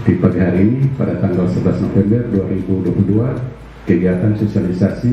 di pagi hari ini pada tanggal 11 November 2022 kegiatan sosialisasi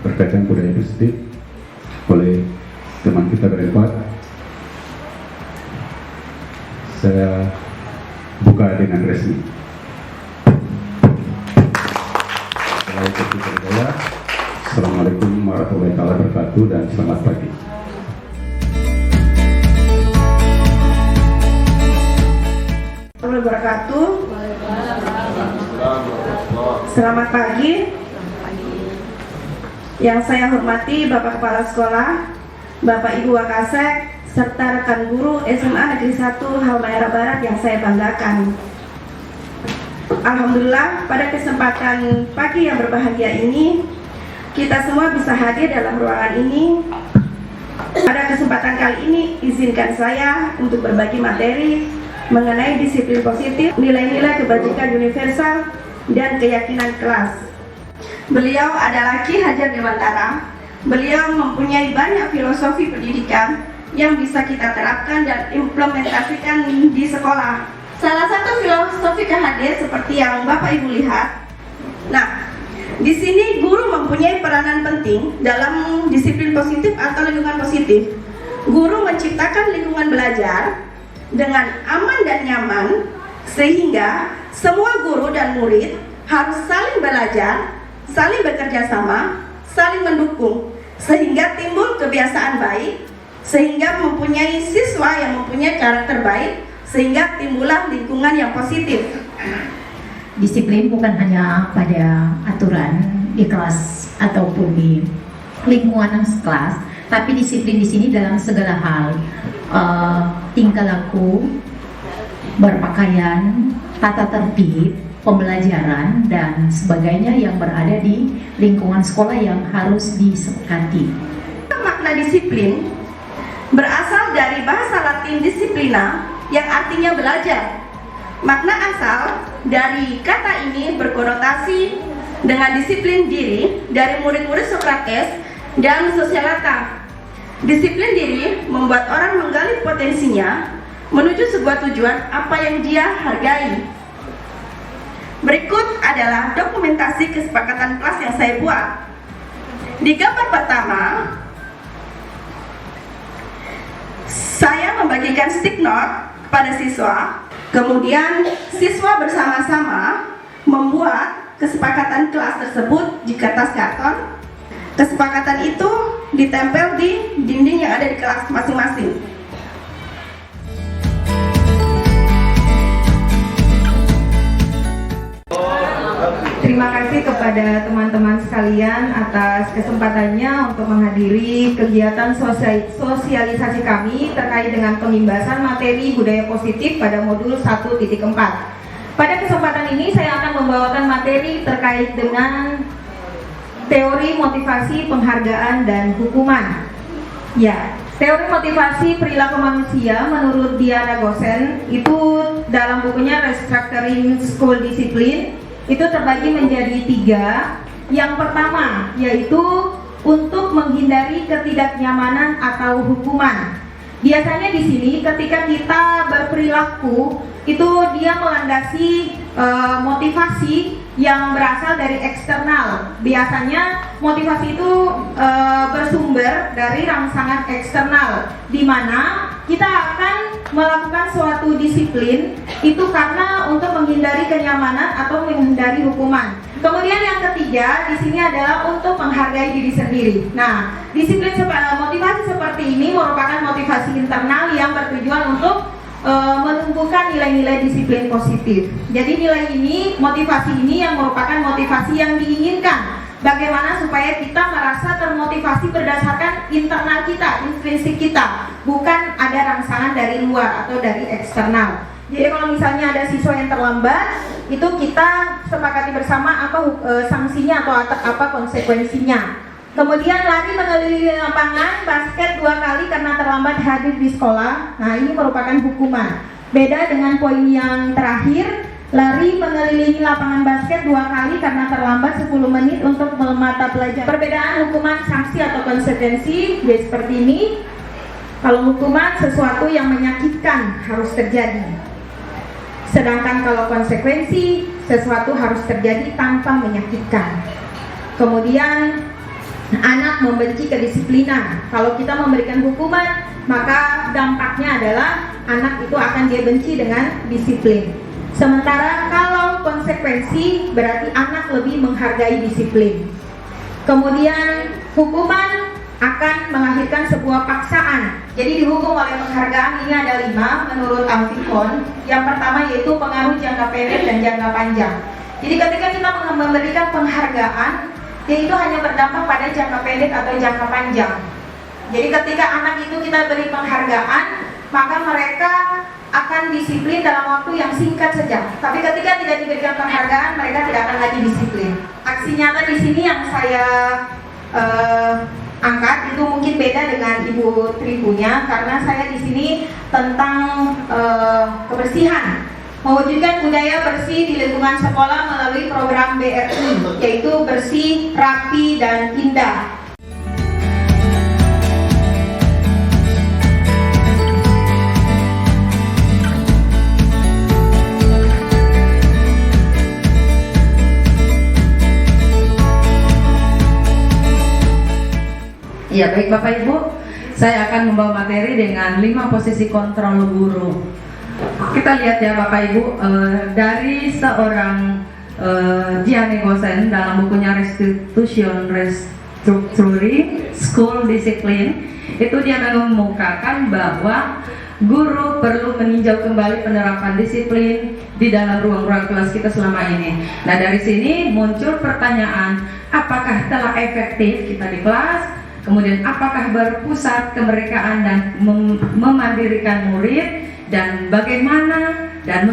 berkaitan budaya positif oleh teman kita berempat. Saya buka dengan resmi. Assalamualaikum warahmatullahi wabarakatuh dan selamat pagi. Wabarakatuh. Selamat pagi. Yang saya hormati Bapak Kepala Sekolah, Bapak Ibu Wakasek, serta rekan guru SMA Negeri 1 Halmahera Barat yang saya banggakan. Alhamdulillah, pada kesempatan pagi yang berbahagia ini, kita semua bisa hadir dalam ruangan ini. Pada kesempatan kali ini, izinkan saya untuk berbagi materi mengenai disiplin positif, nilai-nilai kebajikan universal, dan keyakinan kelas. Beliau adalah Ki Hajar Dewantara. Beliau mempunyai banyak filosofi pendidikan yang bisa kita terapkan dan implementasikan di sekolah. Salah satu filosofi KHD seperti yang Bapak Ibu lihat. Nah, di sini guru mempunyai peranan penting dalam disiplin positif atau lingkungan positif. Guru menciptakan lingkungan belajar dengan aman dan nyaman sehingga semua guru dan murid harus saling belajar, saling bekerja sama, saling mendukung sehingga timbul kebiasaan baik, sehingga mempunyai siswa yang mempunyai karakter baik, sehingga timbullah lingkungan yang positif. Disiplin bukan hanya pada aturan di kelas ataupun di lingkungan kelas, tapi disiplin di sini dalam segala hal, tingkah laku, berpakaian, tata tertib, pembelajaran dan sebagainya yang berada di lingkungan sekolah yang harus disepakati. Makna disiplin berasal dari bahasa Latin disciplina yang artinya belajar. Makna asal dari kata ini berkonotasi dengan disiplin diri dari murid-murid Sokrates dan Sosialata. Disiplin diri membuat orang menggali potensinya menuju sebuah tujuan apa yang dia hargai. Berikut adalah dokumentasi kesepakatan kelas yang saya buat. Di gambar pertama, saya membagikan stick note kepada siswa. Kemudian siswa bersama-sama membuat kesepakatan kelas tersebut di kertas karton. Kesepakatan itu ditempel di dinding yang ada di kelas masing-masing. Terima kasih kepada teman-teman sekalian atas kesempatannya untuk menghadiri kegiatan sosialisasi kami terkait dengan pengimbasan materi budaya positif pada modul 1.4. Pada kesempatan ini saya akan membawakan materi terkait dengan teori motivasi, penghargaan, dan hukuman. Ya, teori motivasi perilaku manusia menurut Diana Gosen itu dalam bukunya Restructuring School Discipline itu terbagi menjadi 3. Yang pertama yaitu untuk menghindari ketidaknyamanan atau hukuman. Biasanya di sini ketika kita berperilaku itu dia melandasi motivasi yang berasal dari eksternal. Biasanya motivasi itu bersumber dari rangsangan eksternal, di mana kita akan melakukan suatu disiplin itu karena untuk menghindari kenyamanan atau menghindari hukuman. Kemudian yang ketiga di sini adalah untuk menghargai diri sendiri. Nah, disiplin motivasi seperti ini merupakan motivasi internal yang bertujuan untuk menumbuhkan nilai-nilai disiplin positif. Jadi nilai ini, motivasi ini yang merupakan motivasi yang diinginkan. Bagaimana supaya kita merasa termotivasi berdasarkan internal kita, intrinsik kita, bukan ada rangsangan dari luar atau dari eksternal. Jadi kalau misalnya ada siswa yang terlambat, itu kita sepakati bersama apa sanksinya atau apa konsekuensinya. Kemudian lari mengelilingi lapangan basket 2 kali karena terlambat hadir di sekolah. Nah, ini merupakan hukuman. Beda dengan poin yang terakhir, lari mengelilingi lapangan basket 2 kali karena terlambat 10 menit untuk mata pelajaran. Perbedaan hukuman, sanksi atau konsekuensi ya seperti ini. Kalau hukuman sesuatu yang menyakitkan harus terjadi. Sedangkan kalau konsekuensi, sesuatu harus terjadi tanpa menyakitkan. Kemudian anak membenci kedisiplinan. Kalau kita memberikan hukuman, maka dampaknya adalah anak itu akan dia benci dengan disiplin. Sementara kalau konsekuensi, berarti anak lebih menghargai disiplin. Kemudian hukuman akan melahirkan sebuah paksaan. Jadi dihukum oleh penghargaan ini ada 5 menurut Alfikon. Yang pertama yaitu pengaruh jangka pendek dan jangka panjang. Jadi ketika kita memberikan penghargaan, yaitu hanya berdampak pada jangka pendek atau jangka panjang. Jadi ketika anak itu kita beri penghargaan, maka mereka akan disiplin dalam waktu yang singkat saja. Tapi ketika tidak diberikan penghargaan, mereka tidak akan lagi disiplin. Aksi nyata di sini yang saya angkat itu mungkin beda dengan Ibu Tri punya, karena saya di sini tentang kebersihan, mewujudkan budaya bersih di lingkungan sekolah melalui program BRI, yaitu bersih, rapi, dan indah. Ya, baik Bapak Ibu, saya akan membawa materi dengan 5 posisi kontrol guru. Kita lihat ya Bapak Ibu, dari seorang Gianni Gosen dalam bukunya Restructuring School Discipline, itu dia mengemukakan bahwa guru perlu meninjau kembali penerapan disiplin di dalam ruang-ruang kelas kita selama ini. Nah, dari sini muncul pertanyaan, apakah telah efektif kita di kelas? Kemudian apakah berpusat kemerdekaan dan memandirikan murid, dan bagaimana dan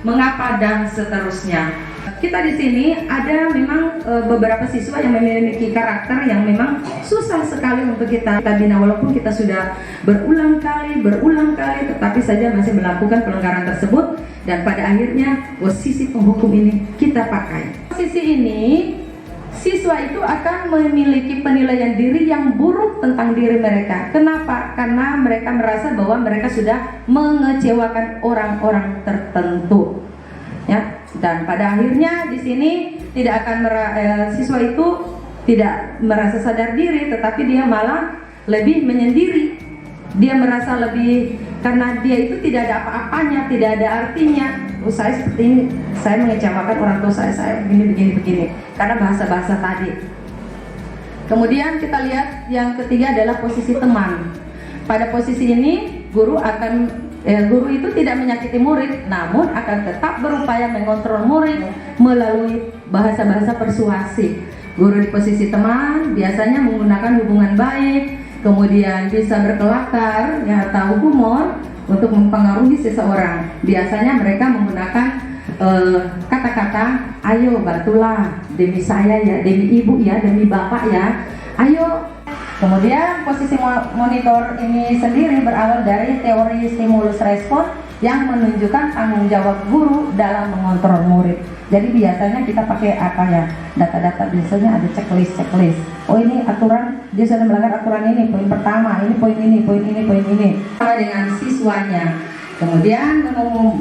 mengapa dan seterusnya. Kita di sini ada memang beberapa siswa yang memiliki karakter yang memang susah sekali untuk kita bina, walaupun kita sudah berulang kali tetapi saja masih melakukan pelanggaran tersebut, dan pada akhirnya posisi penghukum ini kita pakai. Posisi ini siswa itu akan memiliki penilaian diri yang buruk tentang diri mereka. Kenapa? Karena mereka merasa bahwa mereka sudah mengecewakan orang-orang tertentu. Ya, dan pada akhirnya di sini tidak akan siswa itu tidak merasa sadar diri, tetapi dia malah lebih menyendiri. Dia merasa lebih, karena dia itu tidak ada apa-apanya, tidak ada artinya. Saya seperti ini, saya mengecewakan orang tua saya begini, karena bahasa-bahasa tadi. Kemudian kita lihat yang ketiga adalah posisi teman. Pada posisi ini guru itu tidak menyakiti murid, namun akan tetap berupaya mengontrol murid melalui bahasa-bahasa persuasi. Guru di posisi teman biasanya menggunakan hubungan baik, kemudian bisa berkelakar, ya, atau humor untuk mempengaruhi seseorang. Biasanya mereka menggunakan kata-kata, ayo bantulah demi saya ya, demi ibu ya, demi bapak ya, ayo. Kemudian posisi monitor ini sendiri berawal dari teori stimulus respon yang menunjukkan tanggung jawab guru dalam mengontrol murid. Jadi biasanya kita pakai apa ya, data-data, biasanya ada checklist. Oh, ini aturan, dia sudah melanggar aturan ini, poin pertama, ini poin ini. Sama dengan siswanya. Kemudian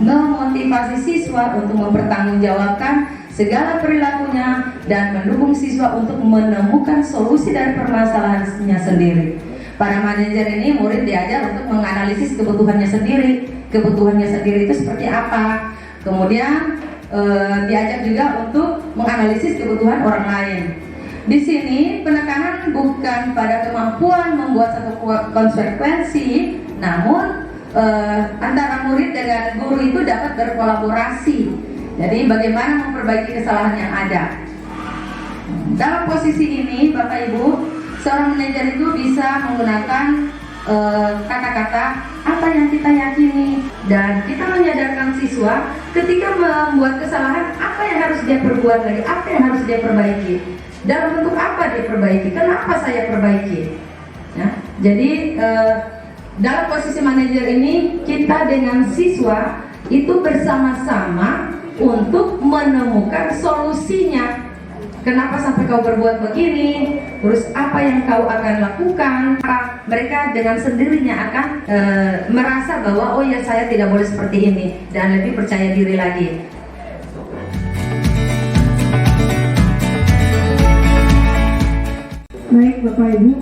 memotivasi siswa untuk mempertanggungjawabkan segala perilakunya dan mendukung siswa untuk menemukan solusi dari permasalahannya sendiri. Para manajer ini murid diajar untuk menganalisis kebutuhannya sendiri. Kebutuhannya sendiri itu seperti apa? Kemudian diajak juga untuk menganalisis kebutuhan orang lain. Di sini penekanan bukan pada kemampuan membuat satu konsekuensi, namun antara murid dengan guru itu dapat berkolaborasi. Jadi bagaimana memperbaiki kesalahan yang ada. Dalam posisi ini Bapak Ibu, seorang manajer itu bisa menggunakan kata-kata apa yang kita yakini, dan kita menyadarkan siswa ketika membuat kesalahan apa yang harus dia perbuat lagi, apa yang harus dia perbaiki, dalam bentuk apa dia perbaiki, kenapa saya perbaiki ya. Jadi dalam posisi manajer ini kita dengan siswa itu bersama-sama untuk menemukan solusinya. kenapa sampai kau berbuat begini, terus apa yang kau akan lakukan. Mereka dengan sendirinya akan merasa bahwa oh ya saya tidak boleh seperti ini, dan lebih percaya diri lagi. Baik Bapak Ibu,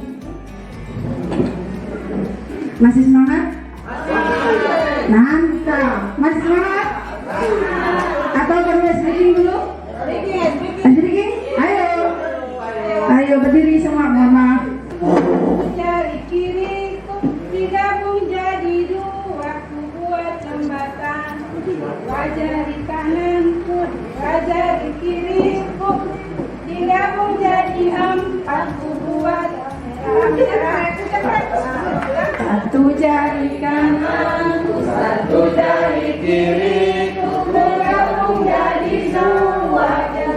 masih semangat? Mantap, masih semangat? Atau perlu stretching dulu? Stretching? Ayo berdiri semua, mohon maaf. Jari kiriku digabung jadi dua, ku buat jembatan. Dua jari kananku, dua jari kiriku digabung jadi empat, ku buat satu jari kananku, satu jari kiriku digabung jadi dua,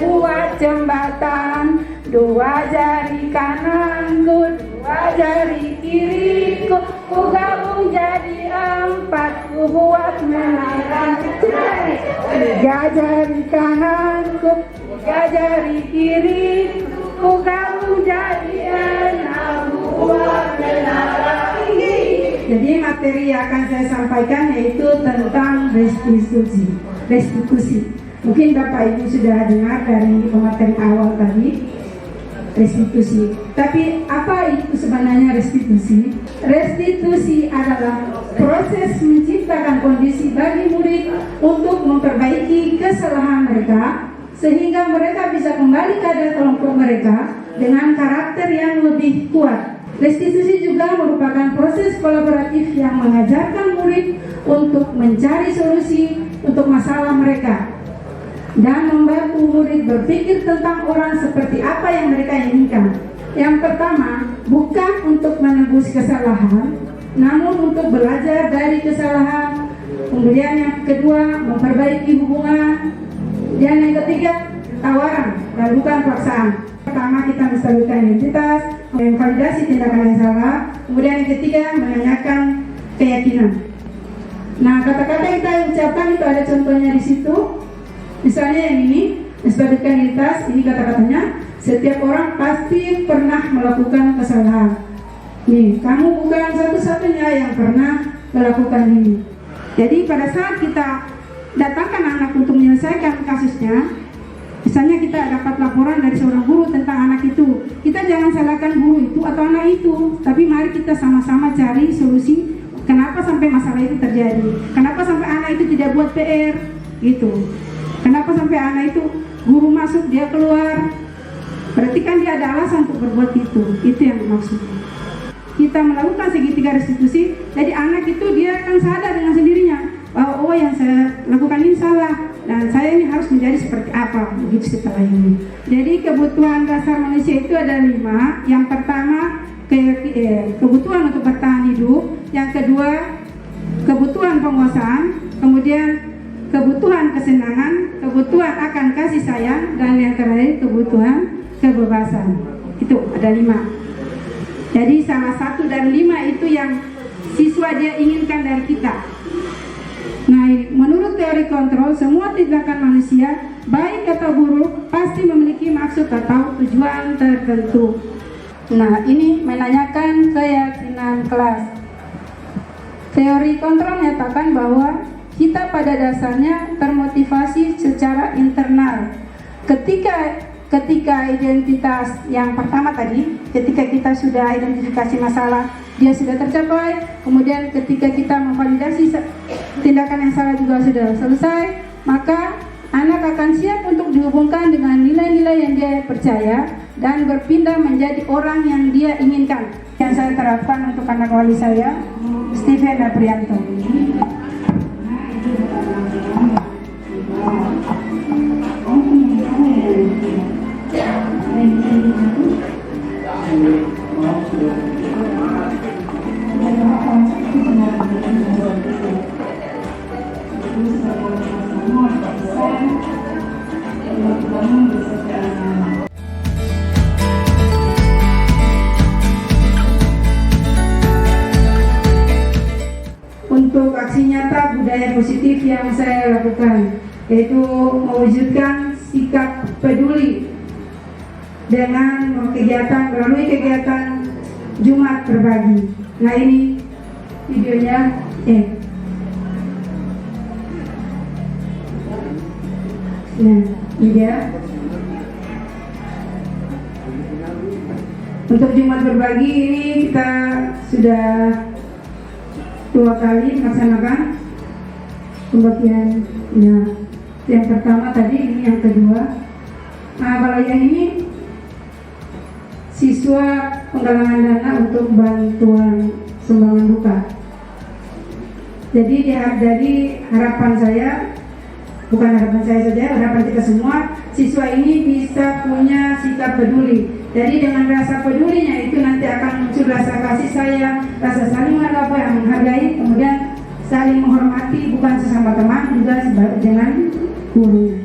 buat jembatan. Dua jari kananku, dua jari kiriku, ku gabung jadi empat, ku buat menara. Tiga jari kananku, tiga jari kiriku, ku gabung jadi enam, ku buat menara. Jadi materi yang akan saya sampaikan yaitu tentang restitusi. Mungkin Bapak Ibu sudah dengar dari pemateri awal tadi. Restitusi. Tapi apa itu sebenarnya restitusi? Restitusi adalah proses menciptakan kondisi bagi murid untuk memperbaiki kesalahan mereka sehingga mereka bisa kembali pada kelompok mereka dengan karakter yang lebih kuat. Restitusi juga merupakan proses kolaboratif yang mengajarkan murid untuk mencari solusi untuk masalah mereka dan membantu murid berpikir tentang orang seperti apa yang mereka inginkan. Yang pertama, bukan untuk menebus kesalahan, namun untuk belajar dari kesalahan. Kemudian yang kedua, memperbaiki hubungan. Dan yang ketiga, tawaran dan bukan paksaan. Pertama, kita menstabilkan identitas, memvalidasi tindakan yang salah. Kemudian yang ketiga, menanyakan keyakinan. Nah, kata-kata yang kita ucapkan itu ada contohnya di situ. Misalnya yang ini, menstabilkan identitas, ini kata-katanya, setiap orang pasti pernah melakukan kesalahan. Nih, kamu bukan satu-satunya yang pernah melakukan ini. Jadi pada saat kita datangkan anak untuk menyelesaikan kasusnya, misalnya kita dapat laporan dari seorang guru tentang anak itu, kita jangan salahkan guru itu atau anak itu, tapi mari kita sama-sama cari solusi kenapa sampai masalah itu terjadi, kenapa sampai anak itu tidak buat PR, gitu. Kenapa sampai anak itu guru masuk dia keluar? Berarti kan dia ada alasan untuk berbuat itu yang maksudnya. Kita melakukan segitiga restitusi, jadi anak itu dia akan sadar dengan sendirinya bahwa oh yang saya lakukan ini salah dan saya ini harus menjadi seperti apa begitu setelah ini. Jadi kebutuhan dasar manusia itu ada 5. Yang pertama kebutuhan untuk bertahan hidup, yang kedua kebutuhan penguasaan, kemudian kebutuhan kesenangan, kebutuhan akan kasih sayang, dan yang terakhir kebutuhan kebebasan. Itu ada 5. Jadi salah satu dari 5 itu yang siswa dia inginkan dari kita. Nah, menurut teori kontrol, semua tindakan manusia, baik atau buruk, pasti memiliki maksud atau tujuan tertentu. Nah, ini menanyakan keyakinan kelas. Teori kontrol menyatakan bahwa kita pada dasarnya termotivasi secara internal. Ketika identitas yang pertama tadi, ketika kita sudah identifikasi masalah, dia sudah tercapai, kemudian ketika kita memvalidasi tindakan yang salah juga sudah selesai, maka anak akan siap untuk dihubungkan dengan nilai-nilai yang dia percaya dan berpindah menjadi orang yang dia inginkan. Yang saya terapkan untuk anak wali saya, Steven Aprianto. Untuk aksi nyata budaya positif yang saya lakukan, yaitu mewujudkan sikap peduli dengan melalui kegiatan Jumat Berbagi. Nah, ini videonya. Nah, ini dia. Untuk Jumat Berbagi ini kita sudah 2 kali melaksanakan pembagian. Nah, yang pertama tadi, ini yang kedua. Nah, kalau yang ini siswa penggalangan dana untuk bantuan sumbangan duka. Jadi dari harapan saya, bukan harapan saya saja, harapan kita semua, siswa ini bisa punya sikap peduli. Jadi dengan rasa pedulinya itu nanti akan muncul rasa kasih sayang, rasa saling menghargai, kemudian saling menghormati, bukan sesama teman, juga dengan gurunya.